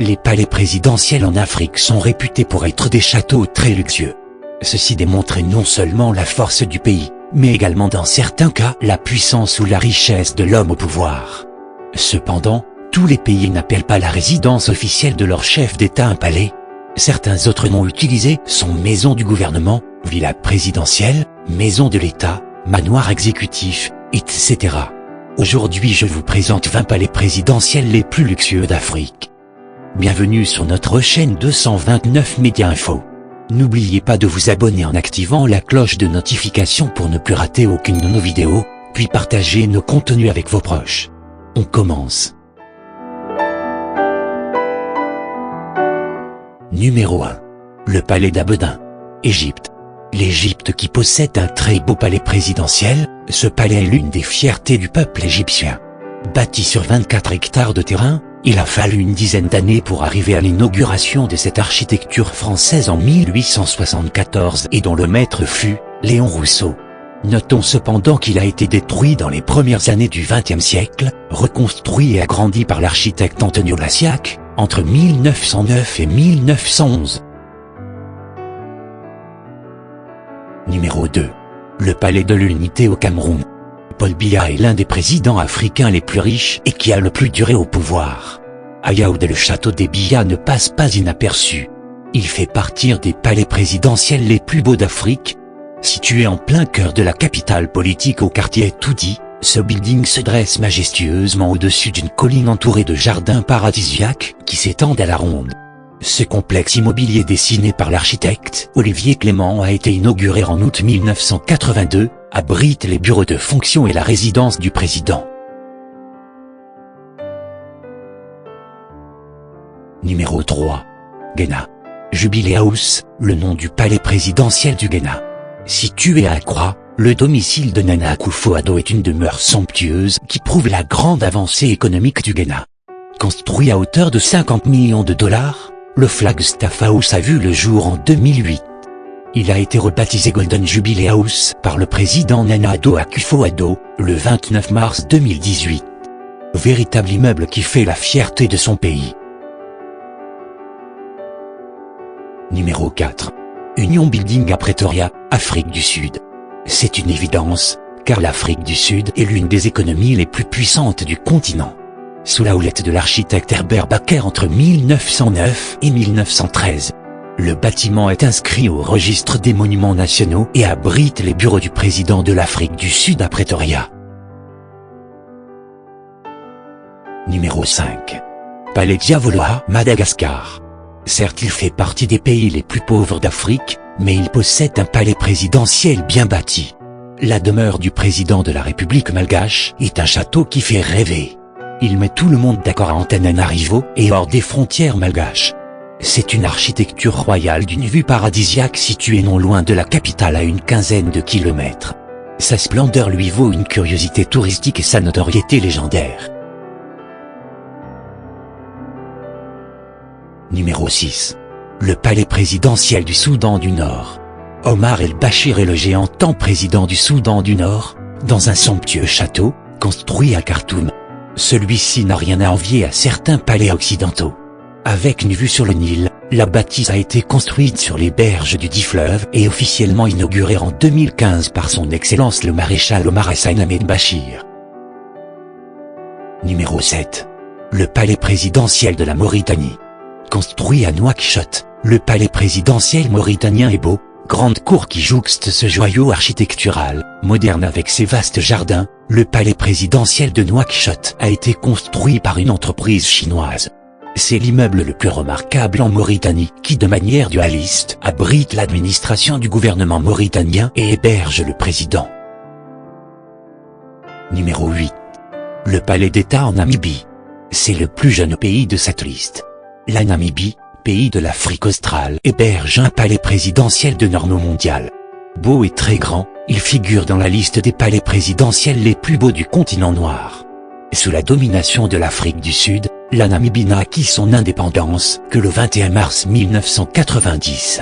Les palais présidentiels en Afrique sont réputés pour être des châteaux très luxueux. Ceci démontre non seulement la force du pays, mais également dans certains cas la puissance ou la richesse de l'homme au pouvoir. Cependant, tous les pays n'appellent pas la résidence officielle de leur chef d'État un palais. Certains autres noms utilisés sont maison du gouvernement, villa présidentielle, maison de l'État, manoir exécutif, etc. Aujourd'hui je vous présente 20 palais présidentiels les plus luxueux d'Afrique. Bienvenue sur notre chaîne 229 Média Info. N'oubliez pas de vous abonner en activant la cloche de notification pour ne plus rater aucune de nos vidéos, puis partager nos contenus avec vos proches. On commence. Numéro 1. Le palais d'Abedin, Égypte. L'Égypte qui possède un très beau palais présidentiel, ce palais est l'une des fiertés du peuple égyptien. Bâti sur 24 hectares de terrain, il a fallu une dizaine d'années pour arriver à l'inauguration de cette architecture française en 1874 et dont le maître fut Léon Rousseau. Notons cependant qu'il a été détruit dans les premières années du XXe siècle, reconstruit et agrandi par l'architecte Antonio Lassiaque, entre 1909 et 1911. Numéro 2. Le palais de l'Unité au Cameroun. Paul Biya est l'un des présidents africains les plus riches et qui a le plus duré au pouvoir. À Yaoundé, le château des Biya ne passe pas inaperçu. Il fait partie des palais présidentiels les plus beaux d'Afrique. Situé en plein cœur de la capitale politique au quartier Toudi, ce building se dresse majestueusement au-dessus d'une colline entourée de jardins paradisiaques qui s'étendent à la ronde. Ce complexe immobilier dessiné par l'architecte Olivier Clément a été inauguré en août 1982, abrite les bureaux de fonction et la résidence du président. Numéro 3. Ghana. Jubilee House, le nom du palais présidentiel du Ghana. Situé à Accra, le domicile de Nana Akufo-Addo est une demeure somptueuse qui prouve la grande avancée économique du Ghana. Construit à hauteur de 50 millions de dollars, le Flagstaff House a vu le jour en 2008. Il a été rebaptisé Golden Jubilee House par le président Nana Addo Akufo-Addo, le 29 mars 2018. Véritable immeuble qui fait la fierté de son pays. Numéro 4. Union Building à Pretoria, Afrique du Sud. C'est une évidence, car l'Afrique du Sud est l'une des économies les plus puissantes du continent. Sous la houlette de l'architecte Herbert Baker entre 1909 et 1913. Le bâtiment est inscrit au registre des monuments nationaux et abrite les bureaux du président de l'Afrique du Sud à Pretoria. Numéro 5. Palais Diavoloa, Madagascar. Certes, il fait partie des pays les plus pauvres d'Afrique, mais il possède un palais présidentiel bien bâti. La demeure du président de la République malgache est un château qui fait rêver. Il met tout le monde d'accord à Antananarivo et hors des frontières malgaches. C'est une architecture royale d'une vue paradisiaque située non loin de la capitale à une quinzaine de kilomètres. Sa splendeur lui vaut une curiosité touristique et sa notoriété légendaire. Numéro 6. Le palais présidentiel du Soudan du Nord. Omar el-Bachir est le géant temps président du Soudan du Nord, dans un somptueux château, construit à Khartoum. Celui-ci n'a rien à envier à certains palais occidentaux. Avec une vue sur le Nil, la bâtisse a été construite sur les berges du dit fleuve et officiellement inaugurée en 2015 par son Excellence le maréchal Omar Hassan Ahmed Bachir. Numéro 7. Le palais présidentiel de la Mauritanie. Construit à Nouakchott, le palais présidentiel mauritanien est beau, grande cour qui jouxte ce joyau architectural, moderne avec ses vastes jardins. Le palais présidentiel de Nouakchott a été construit par une entreprise chinoise. C'est l'immeuble le plus remarquable en Mauritanie qui de manière dualiste abrite l'administration du gouvernement mauritanien et héberge le président. Numéro 8. Le palais d'État en Namibie. C'est le plus jeune pays de cette liste. La Namibie, pays de l'Afrique australe, héberge un palais présidentiel de norme mondiale. Beau et très grand, il figure dans la liste des palais présidentiels les plus beaux du continent noir. Sous la domination de l'Afrique du Sud, la Namibie n'a acquis son indépendance que le 21 mars 1990.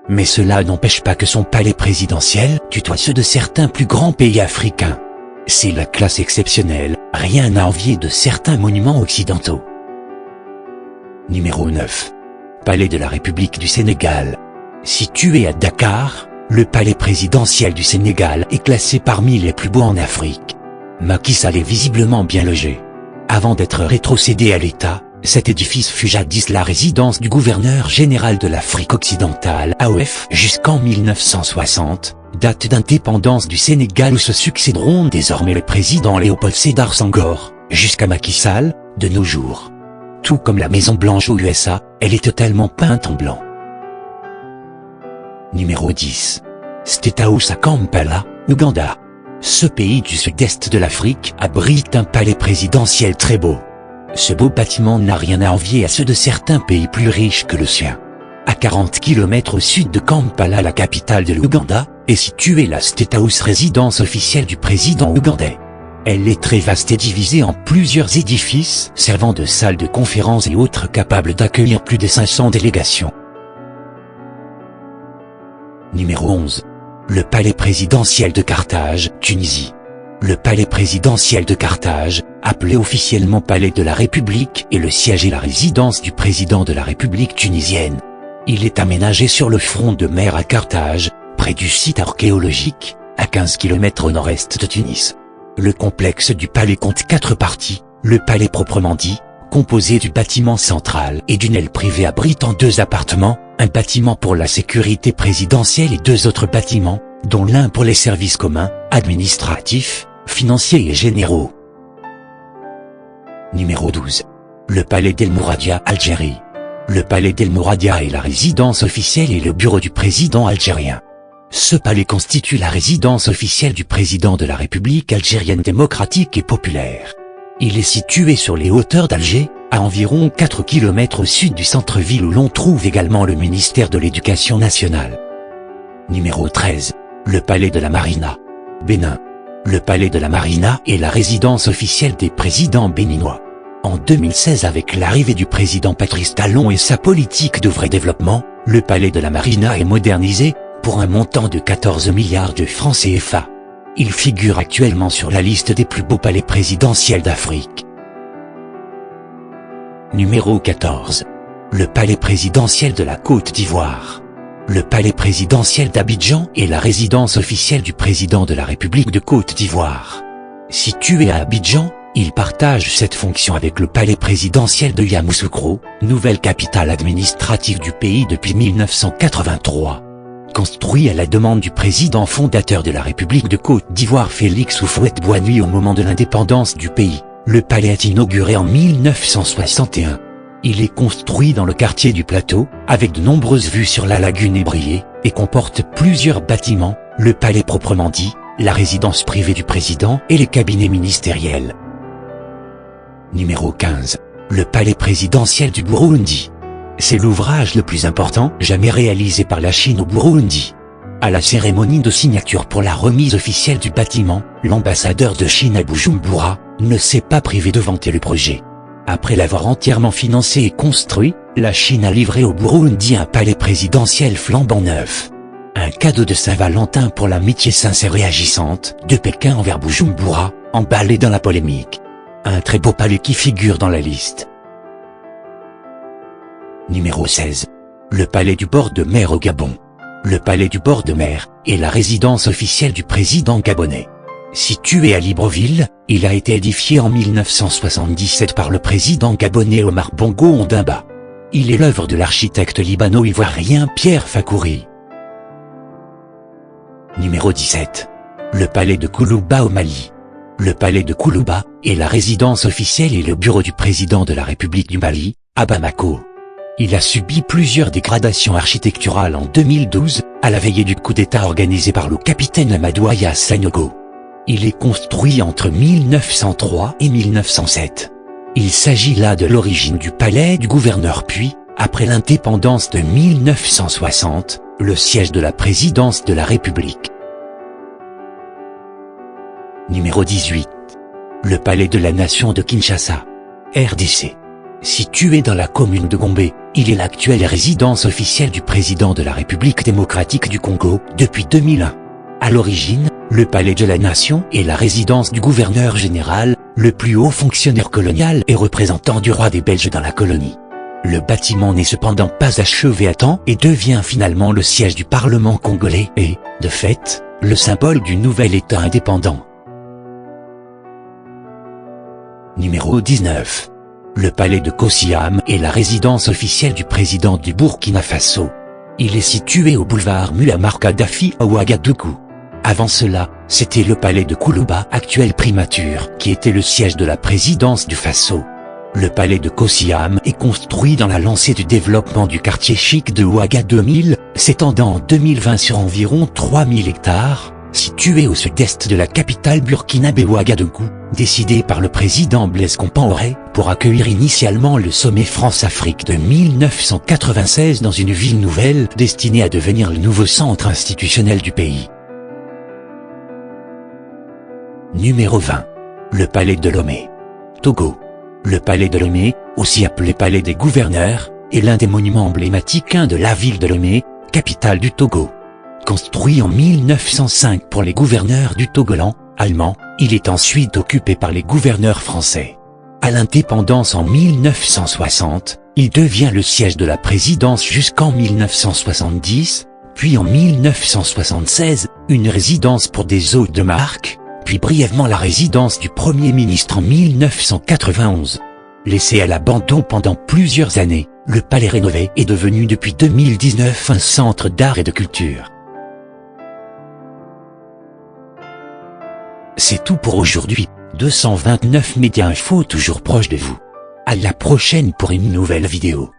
Mais cela n'empêche pas que son palais présidentiel tutoie ceux de certains plus grands pays africains. C'est la classe exceptionnelle, rien à envier de certains monuments occidentaux. Numéro 9. Palais de la République du Sénégal. Situé à Dakar, le palais présidentiel du Sénégal est classé parmi les plus beaux en Afrique. Macky Sall est visiblement bien logé. Avant d'être rétrocédé à l'État, cet édifice fut jadis la résidence du gouverneur général de l'Afrique occidentale (AOF) jusqu'en 1960, date d'indépendance du Sénégal où se succéderont désormais le président Léopold Sédar Senghor, jusqu'à Macky Sall, de nos jours. Tout comme la Maison Blanche aux USA, elle est totalement peinte en blanc. Numéro 10. State House à Kampala, Ouganda. Ce pays du sud-est de l'Afrique abrite un palais présidentiel très beau. Ce beau bâtiment n'a rien à envier à ceux de certains pays plus riches que le sien. À 40 km au sud de Kampala, la capitale de l'Ouganda, est située la State House, résidence officielle du président ougandais. Elle est très vaste et divisée en plusieurs édifices servant de salles de conférences et autres capables d'accueillir plus de 500 délégations. Numéro 11. Le palais présidentiel de Carthage, Tunisie. Le palais présidentiel de Carthage, appelé officiellement palais de la République, est le siège et la résidence du président de la République tunisienne. Il est aménagé sur le front de mer à Carthage, près du site archéologique, à 15 km au nord-est de Tunis. Le complexe du palais compte 4 parties, le palais proprement dit, composé du bâtiment central et d'une aile privée abritant 2 appartements, un bâtiment pour la sécurité présidentielle et 2 autres bâtiments, dont l'un pour les services communs, administratifs, financiers et généraux. Numéro 12. Le palais d'El Mouradia, Algérie. Le palais d'El Mouradia est la résidence officielle et le bureau du président algérien. Ce palais constitue la résidence officielle du président de la République algérienne démocratique et populaire. Il est situé sur les hauteurs d'Alger, à environ 4 km au sud du centre-ville où l'on trouve également le ministère de l'Éducation nationale. Numéro 13. Le palais de la Marina, Bénin. Le palais de la Marina est la résidence officielle des présidents béninois. En 2016, avec l'arrivée du président Patrice Talon et sa politique de vrai développement, le palais de la Marina est modernisé, pour un montant de 14 milliards de francs CFA. Il figure actuellement sur la liste des plus beaux palais présidentiels d'Afrique. Numéro 14. Le palais présidentiel de la Côte d'Ivoire. Le palais présidentiel d'Abidjan est la résidence officielle du président de la République de Côte d'Ivoire. Situé à Abidjan, il partage cette fonction avec le palais présidentiel de Yamoussoukro, nouvelle capitale administrative du pays depuis 1983. Construit à la demande du président fondateur de la République de Côte d'Ivoire Félix Houphouët-Boigny au moment de l'indépendance du pays, le palais est inauguré en 1961. Il est construit dans le quartier du Plateau, avec de nombreuses vues sur la lagune ébriée, et comporte plusieurs bâtiments, le palais proprement dit, la résidence privée du président et les cabinets ministériels. Numéro 15. Le palais présidentiel du Burundi. C'est l'ouvrage le plus important jamais réalisé par la Chine au Burundi. À la cérémonie de signature pour la remise officielle du bâtiment, l'ambassadeur de Chine à Bujumbura ne s'est pas privé de vanter le projet. Après l'avoir entièrement financé et construit, la Chine a livré au Burundi un palais présidentiel flambant neuf. Un cadeau de Saint-Valentin pour l'amitié sincère et agissante de Pékin envers Bujumbura, emballé dans la polémique. Un très beau palais qui figure dans la liste. Numéro 16. Le palais du bord de mer au Gabon. Le palais du bord de mer est la résidence officielle du président gabonais. Situé à Libreville, il a été édifié en 1977 par le président gabonais Omar Bongo Ondimba. Il est l'œuvre de l'architecte libano-ivoirien Pierre Fakouri. Numéro 17. Le palais de Koulouba au Mali. Le palais de Koulouba est la résidence officielle et le bureau du président de la République du Mali, à Bamako. Il a subi plusieurs dégradations architecturales en 2012, à la veillée du coup d'État organisé par le capitaine Amadou Aya Sanogo. Il est construit entre 1903 et 1907. Il s'agit là de l'origine du palais du gouverneur puis, après l'indépendance de 1960, le siège de la présidence de la République. Numéro 18. Le palais de la nation de Kinshasa, RDC. Situé dans la commune de Gombe, il est l'actuelle résidence officielle du président de la République démocratique du Congo depuis 2001. À l'origine, le palais de la nation est la résidence du gouverneur général, le plus haut fonctionnaire colonial et représentant du roi des Belges dans la colonie. Le bâtiment n'est cependant pas achevé à temps et devient finalement le siège du Parlement congolais et, de fait, le symbole du nouvel État indépendant. Numéro 19. Le palais de Kosiam est la résidence officielle du président du Burkina Faso. Il est situé au boulevard Muammar Kadhafi à Ouagadougou. Avant cela, c'était le palais de Koulouba, actuel primature, qui était le siège de la présidence du Faso. Le palais de Kosiam est construit dans la lancée du développement du quartier chic de Ouagadougou, s'étendant en 2020 sur environ 3000 hectares, situé au sud-est de la capitale burkinabé Ouagadougou, décidé par le président Blaise Compaoré, pour accueillir initialement le sommet France-Afrique de 1996 dans une ville nouvelle destinée à devenir le nouveau centre institutionnel du pays. Numéro 20. Le palais de Lomé. Togo. Le palais de Lomé, aussi appelé palais des gouverneurs, est l'un des monuments emblématiques de la ville de Lomé, capitale du Togo. Construit en 1905 pour les gouverneurs du Togoland, allemand, il est ensuite occupé par les gouverneurs français. À l'indépendance en 1960, il devient le siège de la présidence jusqu'en 1970, puis en 1976, une résidence pour des hôtes de marque, puis brièvement la résidence du Premier ministre en 1991. Laissé à l'abandon pendant plusieurs années, le palais rénové est devenu depuis 2019 un centre d'art et de culture. C'est tout pour aujourd'hui, 229 Média Info toujours proche de vous. À la prochaine pour une nouvelle vidéo.